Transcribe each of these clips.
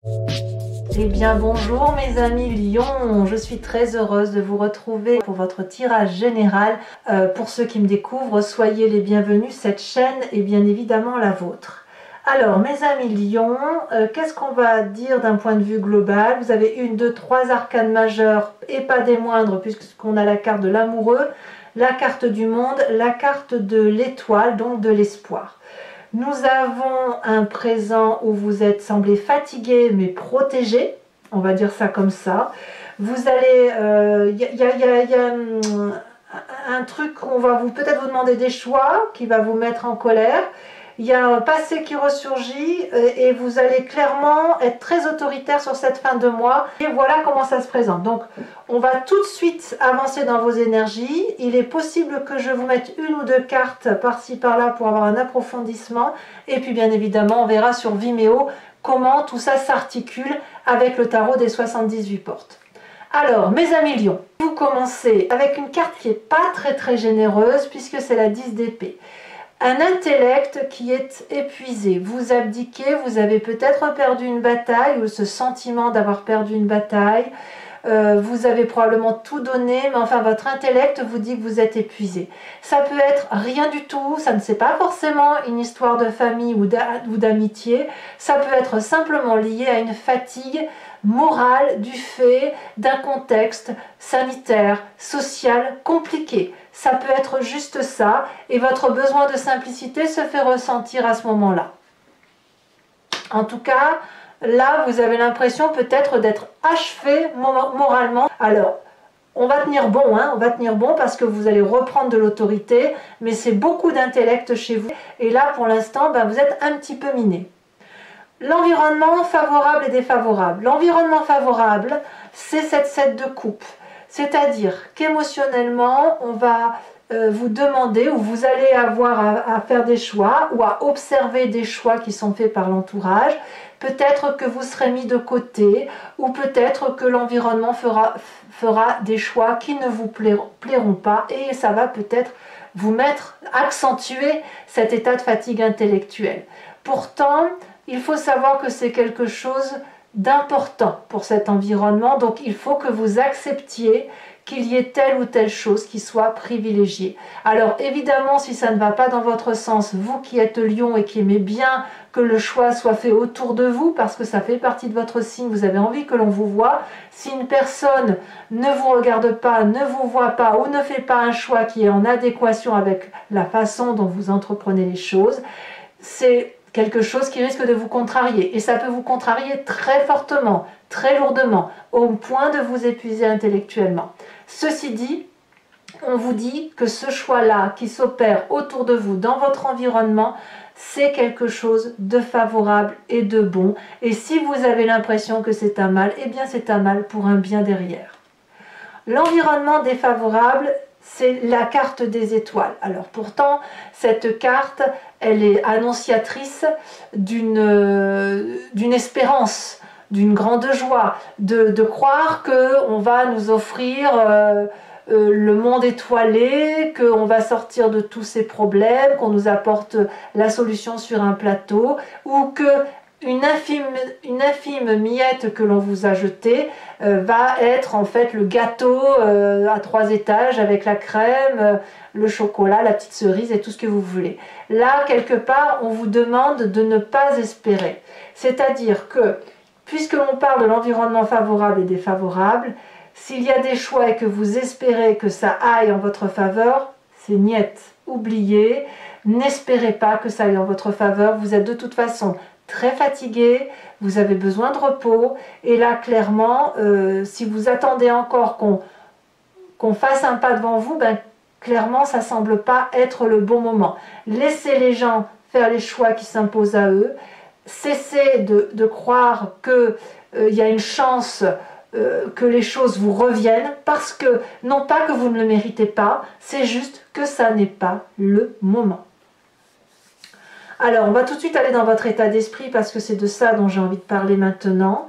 Eh bien bonjour mes amis Lions, je suis très heureuse de vous retrouver pour votre tirage général. Pour ceux qui me découvrent, soyez les bienvenus, cette chaîne est bien évidemment la vôtre. Alors mes amis Lions, qu'est-ce qu'on va dire d'un point de vue global? Vous avez une, deux, trois arcanes majeures et pas des moindres puisqu'on a la carte de l'amoureux, la carte du monde, la carte de l'étoile, donc de l'espoir. Nous avons un présent où vous êtes semblé fatigué mais protégé, on va dire ça comme ça. Vous allez, y a un truc qu'on va peut-être vous demander des choix qui va vous mettre en colère. Il y a un passé qui ressurgit et vous allez clairement être très autoritaire sur cette fin de mois. Et voilà comment ça se présente. Donc, on va tout de suite avancer dans vos énergies. Il est possible que je vous mette une ou deux cartes par-ci par-là pour avoir un approfondissement. Et puis, bien évidemment, on verra sur Vimeo comment tout ça s'articule avec le tarot des 78 portes. Alors, mes amis Lions, vous commencez avec une carte qui n'est pas très généreuse puisque c'est la 10 d'épée. Un intellect qui est épuisé, vous abdiquez, vous avez peut-être perdu une bataille ou ce sentiment d'avoir perdu une bataille, vous avez probablement tout donné, mais enfin votre intellect vous dit que vous êtes épuisé. Ça peut être rien du tout, ça ne c'est pas forcément une histoire de famille ou d'amitié, ça peut être simplement lié à une fatigue morale du fait d'un contexte sanitaire, social compliqué. Ça peut être juste ça, et votre besoin de simplicité se fait ressentir à ce moment-là. En tout cas, là, vous avez l'impression peut-être d'être achevé moralement. Alors, on va tenir bon, hein, on va tenir bon parce que vous allez reprendre de l'autorité, mais c'est beaucoup d'intellect chez vous. Et là, pour l'instant, ben, vous êtes un petit peu miné. L'environnement favorable et défavorable. L'environnement favorable, c'est cette 7 de coupe. C'est-à-dire qu'émotionnellement, on va vous demander ou vous allez avoir à faire des choix ou à observer des choix qui sont faits par l'entourage. Peut-être que vous serez mis de côté ou peut-être que l'environnement fera des choix qui ne vous plairont pas et ça va peut-être vous accentuer cet état de fatigue intellectuelle. Pourtant, il faut savoir que c'est quelque chose d'important pour cet environnement, donc il faut que vous acceptiez qu'il y ait telle ou telle chose qui soit privilégiée. Alors évidemment, si ça ne va pas dans votre sens, vous qui êtes Lion et qui aimez bien que le choix soit fait autour de vous, parce que ça fait partie de votre signe, vous avez envie que l'on vous voit. Si une personne ne vous regarde pas, ne vous voit pas ou ne fait pas un choix qui est en adéquation avec la façon dont vous entreprenez les choses, c'est quelque chose qui risque de vous contrarier. Et ça peut vous contrarier très fortement, très lourdement, au point de vous épuiser intellectuellement. Ceci dit, on vous dit que ce choix-là qui s'opère autour de vous, dans votre environnement, c'est quelque chose de favorable et de bon. Et si vous avez l'impression que c'est un mal, eh bien c'est un mal pour un bien derrière. L'environnement défavorable, c'est la carte des étoiles. Alors pourtant, cette carte, elle est annonciatrice d'une espérance, d'une grande joie, de croire qu'on va nous offrir le monde étoilé, qu'on va sortir de tous ces problèmes, qu'on nous apporte la solution sur un plateau, ou que une infime miette que l'on vous a jetée va être en fait le gâteau à 3 étages avec la crème, le chocolat, la petite cerise et tout ce que vous voulez. Là, quelque part, on vous demande de ne pas espérer. C'est-à-dire que, puisque l'on parle de l'environnement favorable et défavorable, s'il y a des choix et que vous espérez que ça aille en votre faveur, c'est niette. Oubliez, n'espérez pas que ça aille en votre faveur. Vous êtes de toute façon très fatigué, vous avez besoin de repos, et là clairement, si vous attendez encore qu'on fasse un pas devant vous, ben, clairement ça ne semble pas être le bon moment. Laissez les gens faire les choix qui s'imposent à eux, cessez de croire qu'il y a une chance que les choses vous reviennent, parce que, non pas que vous ne le méritez pas, c'est juste que ça n'est pas le moment. Alors, on va tout de suite aller dans votre état d'esprit parce que c'est de ça dont j'ai envie de parler maintenant.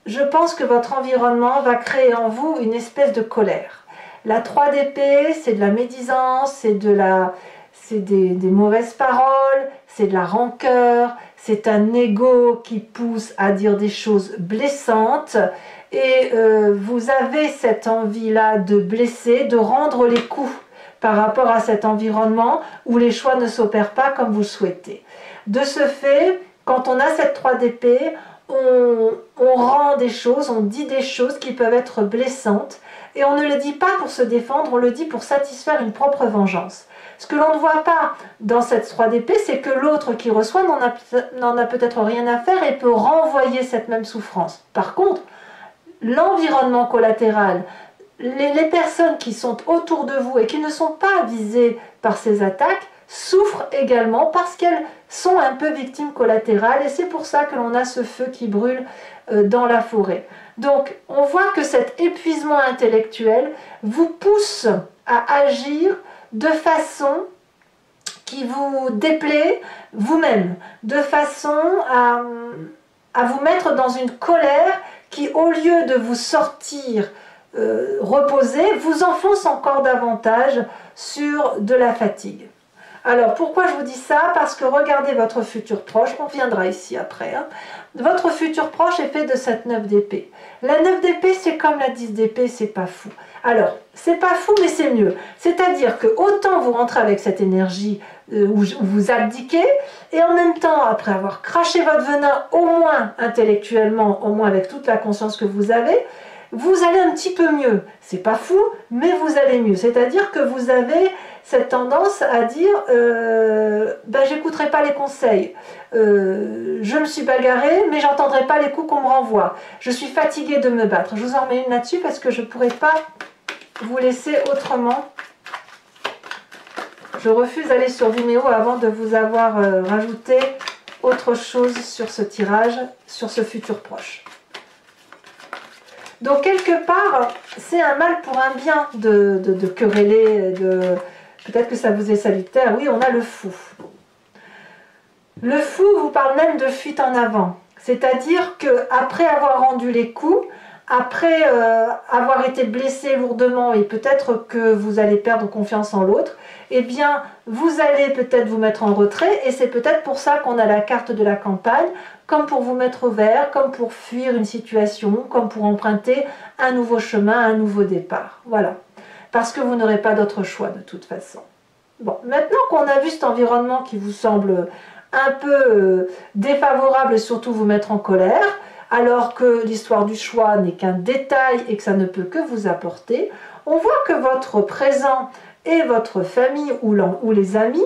Je pense que votre environnement va créer en vous une espèce de colère. La 3 d'épée, c'est de la médisance, c'est des mauvaises paroles, c'est de la rancœur, c'est un ego qui pousse à dire des choses blessantes et vous avez cette envie-là de blesser, de rendre les coups par rapport à cet environnement où les choix ne s'opèrent pas comme vous le souhaitez. De ce fait, quand on a cette 3 d'épée, on rend des choses, on dit des choses qui peuvent être blessantes et on ne le dit pas pour se défendre, on le dit pour satisfaire une propre vengeance. Ce que l'on ne voit pas dans cette 3 d'épée, c'est que l'autre qui reçoit n'en a peut-être rien à faire et peut renvoyer cette même souffrance. Par contre, l'environnement collatéral, les personnes qui sont autour de vous et qui ne sont pas visées par ces attaques souffrent également parce qu'elles sont un peu victimes collatérales et c'est pour ça que l'on a ce feu qui brûle dans la forêt. Donc on voit que cet épuisement intellectuel vous pousse à agir de façon qui vous déplaît vous-même, de façon à vous mettre dans une colère qui, au lieu de vous sortir reposer, vous enfonce encore davantage sur de la fatigue. Alors pourquoi je vous dis ça? Parce que regardez votre futur proche, on reviendra ici après, hein. Votre futur proche est fait de cette 9 d'épée. La 9 d'épée c'est comme la 10 d'épée, c'est pas fou. Alors c'est pas fou mais c'est mieux, c'est-à-dire que autant vous rentrez avec cette énergie où vous abdiquez et en même temps après avoir craché votre venin au moins intellectuellement, au moins avec toute la conscience que vous avez, vous allez un petit peu mieux. C'est pas fou, mais vous allez mieux. C'est-à-dire que vous avez cette tendance à dire ben, j'écouterai pas les conseils, je me suis bagarrée, mais j'entendrai pas les coups qu'on me renvoie. Je suis fatiguée de me battre. Je vous en remets une là-dessus parce que je ne pourrais pas vous laisser autrement. Je refuse d'aller sur Vimeo avant de vous avoir rajouté autre chose sur ce tirage, sur ce futur proche. Donc quelque part, c'est un mal pour un bien de quereller, peut-être que ça vous est salutaire. Oui, on a le fou. Le fou vous parle même de fuite en avant. C'est-à-dire qu'après avoir rendu les coups, après avoir été blessé lourdement et peut-être que vous allez perdre confiance en l'autre, eh bien, vous allez peut-être vous mettre en retrait et c'est peut-être pour ça qu'on a la carte de la campagne, comme pour vous mettre au vert, comme pour fuir une situation, comme pour emprunter un nouveau chemin, un nouveau départ. Voilà. Parce que vous n'aurez pas d'autre choix de toute façon. Bon, maintenant qu'on a vu cet environnement qui vous semble un peu défavorable et surtout vous mettre en colère, alors que l'histoire du choix n'est qu'un détail et que ça ne peut que vous apporter, on voit que votre présent et votre famille ou les amis,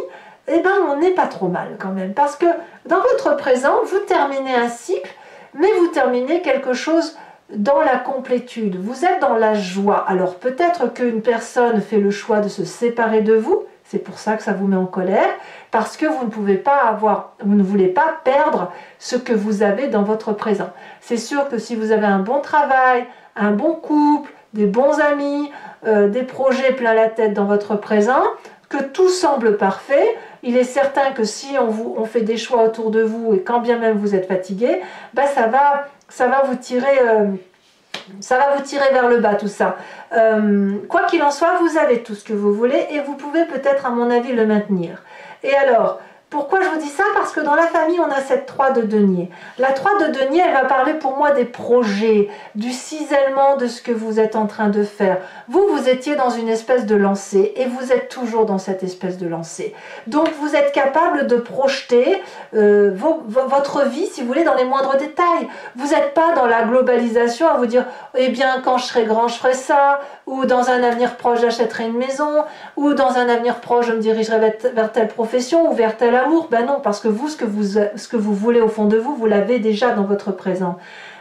eh ben on n'est pas trop mal quand même. Parce que dans votre présent, vous terminez un cycle, mais vous terminez quelque chose dans la complétude. Vous êtes dans la joie. Alors peut-être qu'une personne fait le choix de se séparer de vous, c'est pour ça que ça vous met en colère, parce que vous ne pouvez pas avoir, vous ne voulez pas perdre ce que vous avez dans votre présent. C'est sûr que si vous avez un bon travail, un bon couple, des bons amis, des projets plein la tête dans votre présent, que tout semble parfait, il est certain que si on fait des choix autour de vous et quand bien même vous êtes fatigué, ben ça va vous tirer vers le bas tout ça. Quoi qu'il en soit, vous avez tout ce que vous voulez et vous pouvez peut-être à mon avis le maintenir. Et alors, pourquoi je vous dis ça? Parce que dans la famille, on a cette 3 de denier. La 3 de denier, elle va parler pour moi des projets, du cisellement de ce que vous êtes en train de faire. Vous étiez dans une espèce de lancée et vous êtes toujours dans cette espèce de lancée. Donc, vous êtes capable de projeter votre vie, si vous voulez, dans les moindres détails. Vous n'êtes pas dans la globalisation à vous dire, eh bien, quand je serai grand, je ferai ça, ou dans un avenir proche, j'achèterai une maison, ou dans un avenir proche, je me dirigerai vers telle profession ou vers tel amour. Ben non, parce que vous, ce que vous voulez au fond de vous, vous l'avez déjà dans votre présent.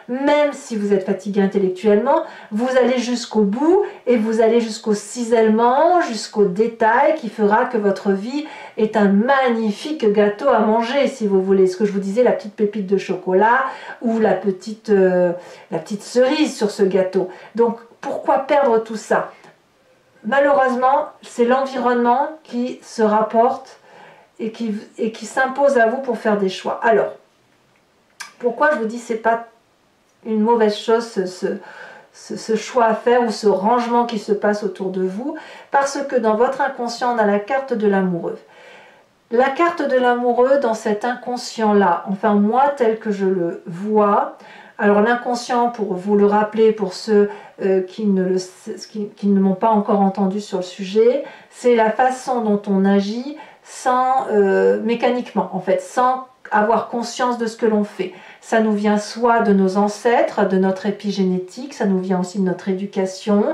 Même si vous êtes fatigué intellectuellement, vous allez jusqu'au bout et vous allez jusqu'au cisellement, jusqu'au détail qui fera que votre vie est un magnifique gâteau à manger, si vous voulez. Ce que je vous disais, la petite pépite de chocolat ou la petite cerise sur ce gâteau. Donc, pourquoi perdre tout ça? Malheureusement, c'est l'environnement qui se rapporte et qui s'impose à vous pour faire des choix. Alors, pourquoi je vous dis c'est pas une mauvaise chose ce choix à faire ou ce rangement qui se passe autour de vous? Parce que dans votre inconscient, on a la carte de l'amoureux. La carte de l'amoureux dans cet inconscient-là, enfin moi tel que je le vois, alors l'inconscient, pour vous le rappeler, pour ceux qui ne m'ont pas encore entendu sur le sujet, c'est la façon dont on agit sans, mécaniquement en fait, sans avoir conscience de ce que l'on fait. Ça nous vient soit de nos ancêtres, de notre épigénétique, ça nous vient aussi de notre éducation,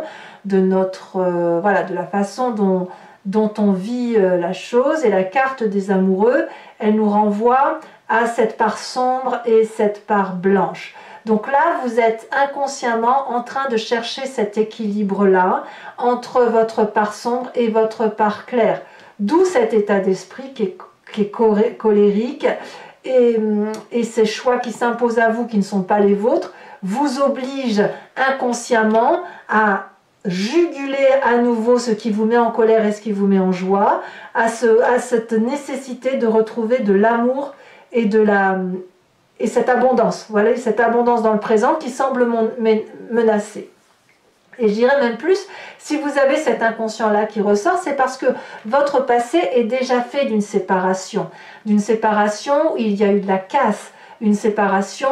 de notre voilà, de la façon dont on vit la chose. Et la carte des amoureux, elle nous renvoie à cette part sombre et cette part blanche. Donc là, vous êtes inconsciemment en train de chercher cet équilibre-là entre votre part sombre et votre part claire. D'où cet état d'esprit qui est colérique, et ces choix qui s'imposent à vous, qui ne sont pas les vôtres, vous obligent inconsciemment à juguler à nouveau ce qui vous met en colère et ce qui vous met en joie, à cette nécessité de retrouver de l'amour et cette abondance, voilà, cette abondance dans le présent qui semble menacée. Et je dirais même plus, si vous avez cet inconscient-là qui ressort, c'est parce que votre passé est déjà fait d'une séparation où il y a eu de la casse, une séparation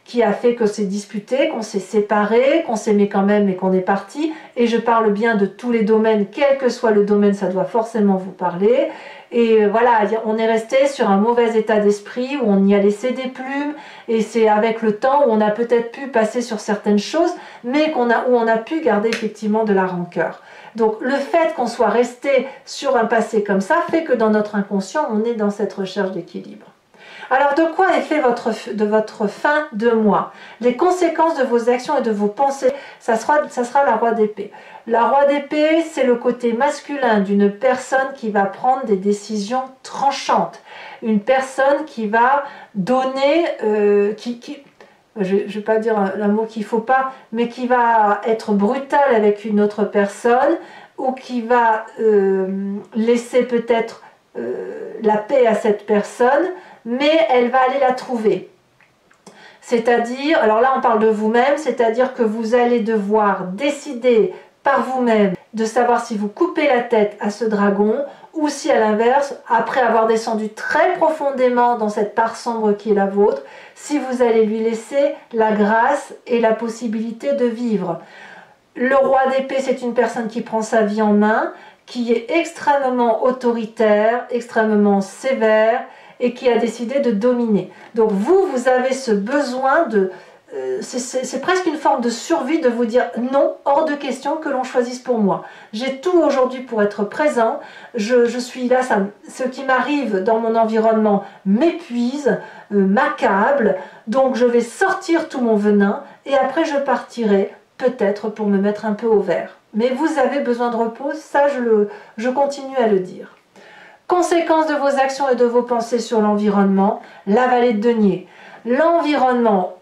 qui a fait que c'est disputé, qu'on s'est séparé, qu'on s'aimait quand même et qu'on est parti. Et je parle bien de tous les domaines, quel que soit le domaine, ça doit forcément vous parler. Et voilà, on est resté sur un mauvais état d'esprit où on y a laissé des plumes, et c'est avec le temps où on a peut-être pu passer sur certaines choses, mais où on a pu garder effectivement de la rancœur. Donc le fait qu'on soit resté sur un passé comme ça fait que dans notre inconscient, on est dans cette recherche d'équilibre. Alors de quoi est fait votre fin de mois? Les conséquences de vos actions et de vos pensées, ça sera la roi d'épée. La roi d'épée, c'est le côté masculin d'une personne qui va prendre des décisions tranchantes. Une personne qui va donner, je ne vais pas dire un mot qu'il ne faut pas, mais qui va être brutale avec une autre personne, ou qui va laisser peut-être la paix à cette personne, mais elle va aller la trouver. C'est-à-dire, alors là on parle de vous-même, c'est-à-dire que vous allez devoir décider par vous-même de savoir si vous coupez la tête à ce dragon, ou si à l'inverse, après avoir descendu très profondément dans cette part sombre qui est la vôtre, si vous allez lui laisser la grâce et la possibilité de vivre. Le roi d'épée, c'est une personne qui prend sa vie en main, qui est extrêmement autoritaire, extrêmement sévère, et qui a décidé de dominer. Donc vous avez ce besoin de... c'est presque une forme de survie de vous dire non, hors de question que l'on choisisse pour moi. J'ai tout aujourd'hui pour être présent, je suis là, ce qui m'arrive dans mon environnement m'épuise, m'accable, donc je vais sortir tout mon venin et après je partirai peut-être pour me mettre un peu au vert. Mais vous avez besoin de repos, ça je continue à le dire. Conséquences de vos actions et de vos pensées sur l'environnement, la vallée de denier. L'environnement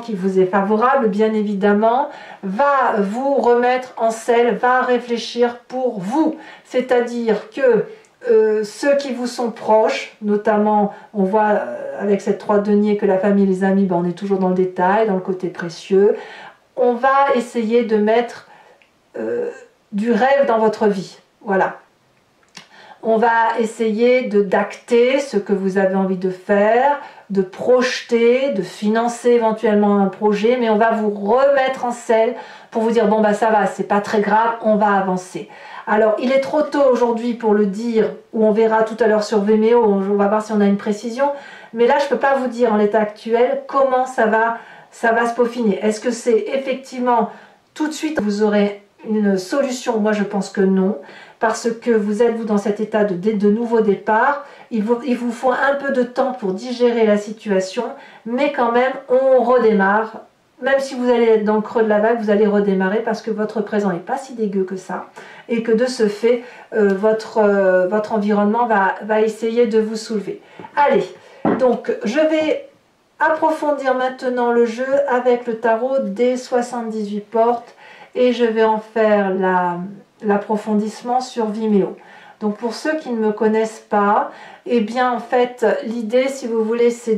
qui vous est favorable, bien évidemment, va vous remettre en selle, va réfléchir pour vous. C'est-à-dire que ceux qui vous sont proches, notamment, on voit avec cette 3 de denier que la famille et les amis, on est toujours dans le détail, dans le côté précieux. On va essayer de mettre du rêve dans votre vie. Voilà. On va essayer d'acter ce que vous avez envie de faire, de projeter, de financer éventuellement un projet, mais on va vous remettre en selle pour vous dire bon bah ça va, c'est pas très grave, on va avancer. Alors il est trop tôt aujourd'hui pour le dire, ou on verra tout à l'heure sur Vimeo, on va voir si on a une précision, mais là je peux pas vous dire en l'état actuel comment ça va se peaufiner. Est-ce que c'est effectivement tout de suite vous aurez une solution? Moi je pense que non, parce que vous êtes dans cet état de nouveau départ, il vous faut un peu de temps pour digérer la situation, mais quand même on redémarre, même si vous allez être dans le creux de la vague, vous allez redémarrer parce que votre présent n'est pas si dégueu que ça, et que de ce fait, votre environnement va essayer de vous soulever. Allez, donc je vais approfondir maintenant le jeu avec le tarot des 78 portes, et je vais en faire l'approfondissement sur Vimeo. Donc pour ceux qui ne me connaissent pas, eh bien en fait l'idée, si vous voulez, c'est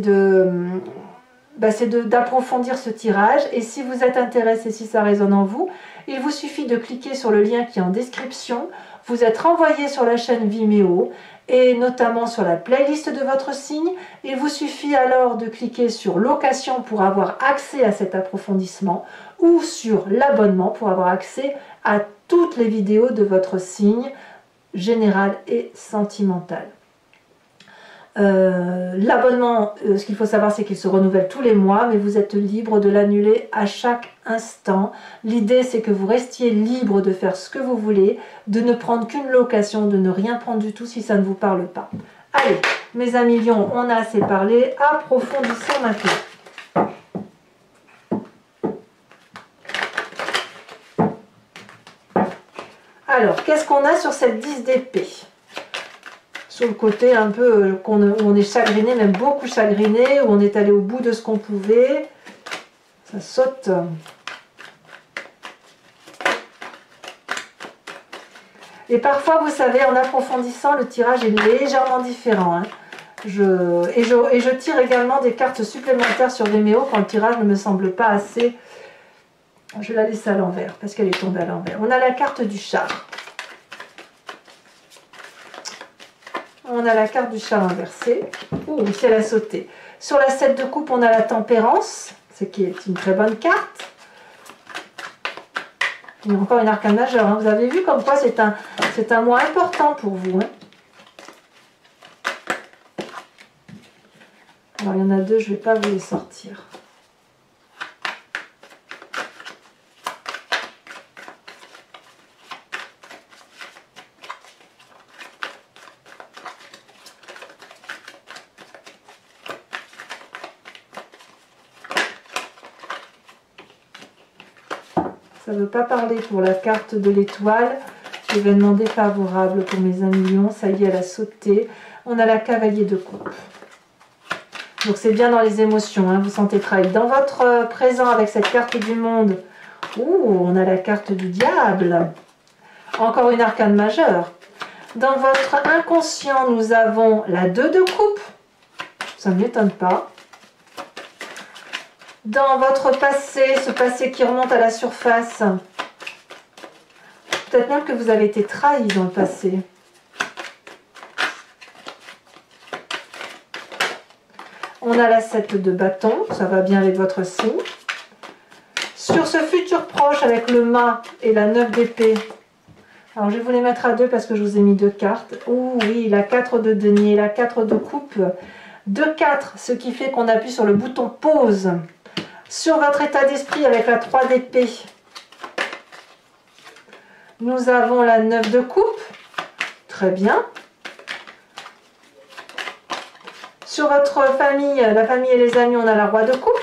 d'approfondir ce tirage. Et si vous êtes intéressé, si ça résonne en vous, il vous suffit de cliquer sur le lien qui est en description. vous êtes renvoyé sur la chaîne Vimeo et notamment sur la playlist de votre signe. Il vous suffit alors de cliquer sur location pour avoir accès à cet approfondissement ou sur l'abonnement pour avoir accès à toutes les vidéos de votre signe général et sentimental. L'abonnement, ce qu'il faut savoir, c'est qu'il se renouvelle tous les mois, mais vous êtes libre de l'annuler à chaque instant. L'idée, c'est que vous restiez libre de faire ce que vous voulez, de ne prendre qu'une location, de ne rien prendre du tout si ça ne vous parle pas. Allez, mes amis lions, on a assez parlé, approfondissons maintenant. Alors, qu'est-ce qu'on a sur cette 10 d'épée? Sur le côté un peu où on est chagriné, même beaucoup chagriné, où on est allé au bout de ce qu'on pouvait. Ça saute. Et parfois, vous savez, en approfondissant, le tirage est légèrement différent. Hein. Je tire également des cartes supplémentaires sur Vimeo quand le tirage ne me semble pas assez. Je la laisse à l'envers parce qu'elle est tombée à l'envers. On a la carte du char. On a la carte du char inversée. Ouh, ici elle a sauté. Sur la 7 de coupe, on a la tempérance, ce qui est une très bonne carte. Il y a encore une arcane majeure. Hein. Vous avez vu comme quoi c'est un mois important pour vous. Hein. Alors il y en a deux, je ne vais pas vous les sortir. Ça ne veut pas parler pour la carte de l'étoile. Je vais demander favorable pour mes amis lions. Ça y est, elle a sauté. On a la cavalier de coupe. Donc c'est bien dans les émotions. Hein, vous sentez trahi. Dans votre présent avec cette carte du monde, on a la carte du diable. Encore une arcane majeure. Dans votre inconscient, nous avons la 2 de coupe. Ça ne m'étonne pas. Dans votre passé, ce passé qui remonte à la surface, peut-être même que vous avez été trahi dans le passé. On a la 7 de bâton, ça va bien avec votre signe. Sur ce futur proche avec le mât et la 9 d'épée, alors je vais vous les mettre à deux parce que je vous ai mis deux cartes. Oh oui, la 4 de denier, la 4 de coupe, 2-4, ce qui fait qu'on appuie sur le bouton pause. Sur votre état d'esprit avec la 3 d'épée, nous avons la 9 de coupe. Très bien. Sur votre famille, la famille et les amis, on a la roi de coupe.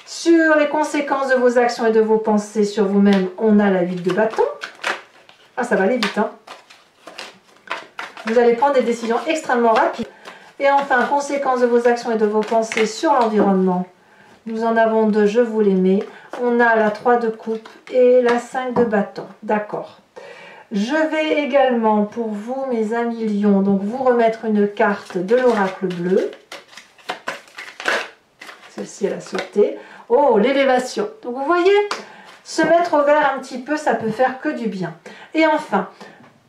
Sur les conséquences de vos actions et de vos pensées sur vous-même, on a la 8 de bâton. Ah, ça va aller vite, hein. Vous allez prendre des décisions extrêmement rapides. Et enfin, conséquences de vos actions et de vos pensées sur l'environnement. Nous en avons deux, je vous les mets. On a la 3 de coupe et la 5 de bâton. D'accord. Je vais également, pour vous, mes amis lions, donc vous remettre une carte de l'oracle bleu. Celle-ci, elle a sauté. Oh, l'élévation. Donc vous voyez, se mettre au vert un petit peu, ça peut faire que du bien. Et enfin,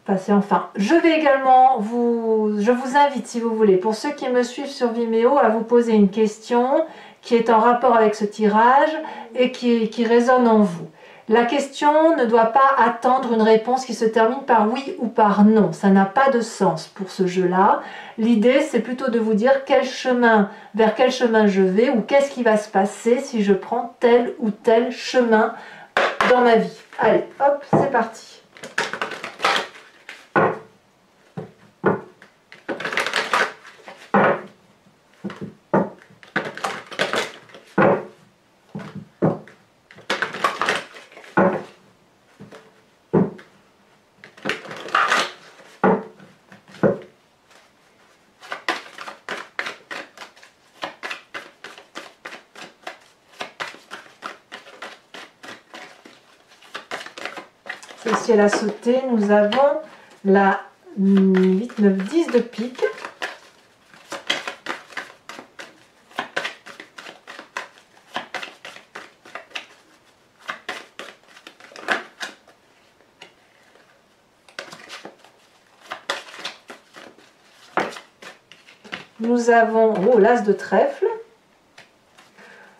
je vais également je vous invite, si vous voulez, pour ceux qui me suivent sur Vimeo, à vous poser une question qui est en rapport avec ce tirage et qui résonne en vous. La question ne doit pas attendre une réponse qui se termine par oui ou par non. Ça n'a pas de sens pour ce jeu-là. L'idée, c'est plutôt de vous dire vers quel chemin je vais ou qu'est-ce qui va se passer si je prends tel ou tel chemin dans ma vie. Allez, hop, c'est parti. Celle-ci, elle a sauté. Nous avons la 8, 9, 10 de pique. Nous avons l'as de trèfle.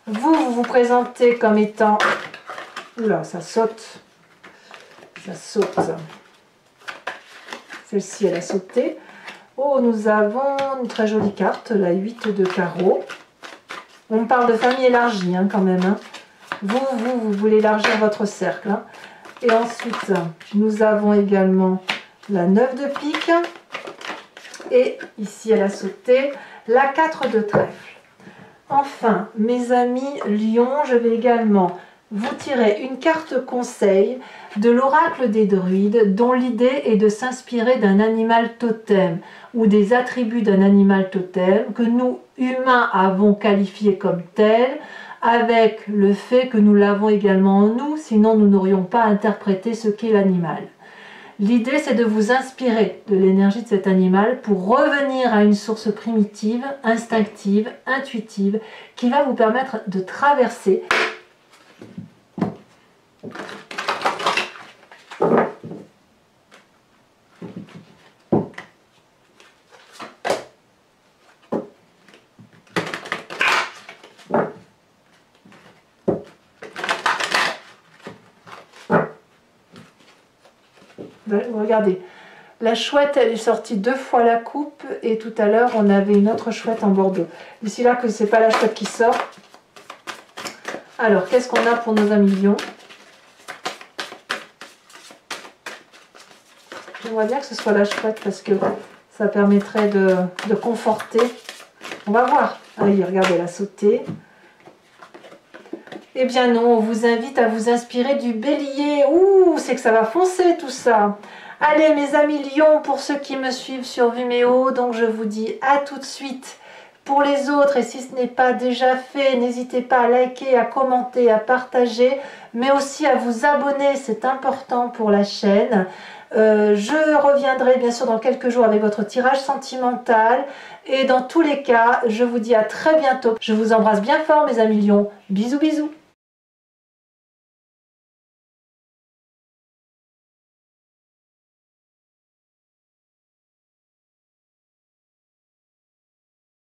Vous vous présentez comme étant... Oula, ça saute. Ça saute. Celle-ci, elle a sauté. Oh, nous avons une très jolie carte, la 8 de carreau. On parle de famille élargie hein, quand même. Hein. Vous voulez élargir votre cercle. Hein. Et ensuite, nous avons également la 9 de pique. Et ici, elle a sauté la 4 de trèfle. Enfin, mes amis lions, je vais également vous tirer une carte conseil de l'oracle des druides dont l'idée est de s'inspirer d'un animal totem ou des attributs d'un animal totem que nous, humains, avons qualifié comme tel avec le fait que nous l'avons également en nous, sinon nous n'aurions pas interprété ce qu'est l'animal. L'idée, c'est de vous inspirer de l'énergie de cet animal pour revenir à une source primitive, instinctive, intuitive, qui va vous permettre de traverser regardez, la chouette, elle est sortie 2 fois la coupe et tout à l'heure, on avait une autre chouette en bordeaux. D'ici là que c'est pas la chouette qui sort. Alors, qu'est-ce qu'on a pour nos amis lions? J'aimerais bien que ce soit la chouette parce que ça permettrait de conforter. On va voir. Allez, regardez, elle a sauté. Eh bien non, on vous invite à vous inspirer du bélier. Ouh, c'est que ça va foncer tout ça. Allez mes amis lions, pour ceux qui me suivent sur Vimeo, donc je vous dis à tout de suite. Pour les autres, et si ce n'est pas déjà fait, n'hésitez pas à liker, à commenter, à partager, mais aussi à vous abonner, c'est important pour la chaîne. Je reviendrai bien sûr dans quelques jours avec votre tirage sentimental. Et dans tous les cas, je vous dis à très bientôt. Je vous embrasse bien fort mes amis lions. Bisous bisous.